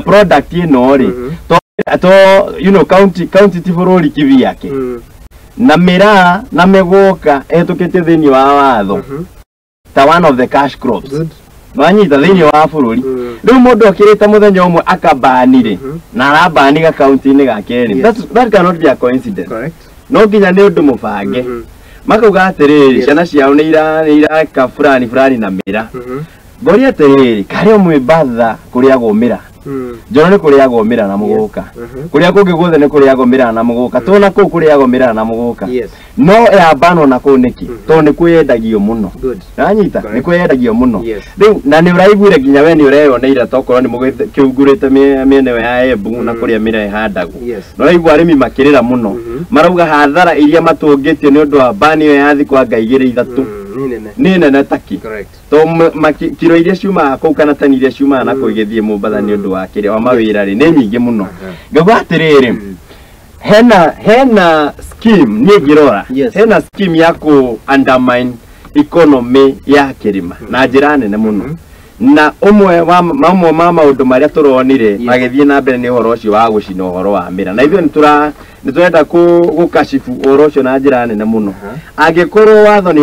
product ino ri to you know county tibururi kivi yake na mira na megoka etukite thini wa watho ta one of the cash crops Wanyita thini wa bururi riu mundu akirite muthenya umwe akabanire na arabani ga county ni gakeri that cannot be a coincidence. Correct. No nginya ni undu mubange makauga atiriri ciana ciao ni ira ka fulani na mira ngori atiriri kari umwe batha kuria gumira Jona ni kuria gomira na muguka kuria kungi guthe ni kuria gomira na muguka tona ku kuria gomira na muguka no ya bano na kuniki to ni kwendagio muno nanyita ni kwendagio muno riu na ni uraiguire ginya we ni ureyoneira tokorwo ni mugite kiungurite miene ya Embu na kuria mira ihandagwo no raigua arimi makirira muno marauga hathara iria matungitio ni undu wa bani yo yathi kwa ngaigire ithatu ni nene taki to kiro iria ciuma kau kana tani iria ciuma na kuigithie Mombatha ni undu wa kire wa mawira ri ni nyingi muno ngauga atiriri hena scheme ni girora hena scheme ya ku undermine economy ya kirima na njira nene muno na umwe wa maundu maria turonire magithie na mbere ni horo ucio wa gucina horo wa mira na ithuĩ nĩtũrenda gukashifu horo ucio na njira nene muno angikorwo watho ni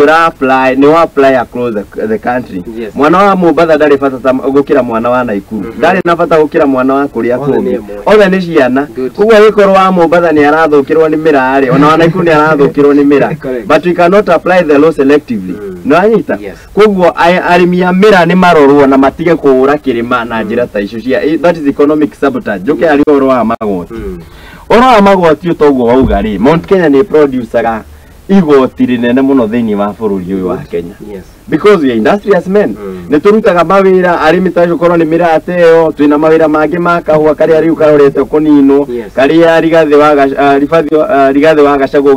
apply across the country mwana wa Mombatha ndari bata gukira mwana wa Naikuru ndari na bata gukira mwana wa kuria kungi othe ni ciana kuguo gikorwo wa Mombatha ni arathukirwo ni mira ari ona wa Naikuru ni arathukirwo ni mira but we cannot apply the law selectively no anyita kuguo arimi ya mira ni marorwo na matige kuura kirima na njira ta icio cia that is economic sabotage joke ari oro wa magoti oro wa magoti utoguo wauga ri Mount Kenya ni producer igoti rinene muno thini wa bururi uyu wa Kenya because we are industrious men ne turutaga mawira arimi tajo korwo ni mira ateo twina mawira mangi makahua kari ari ukarorete kunino kari ari gathe wa rifathi rigathe wa gacago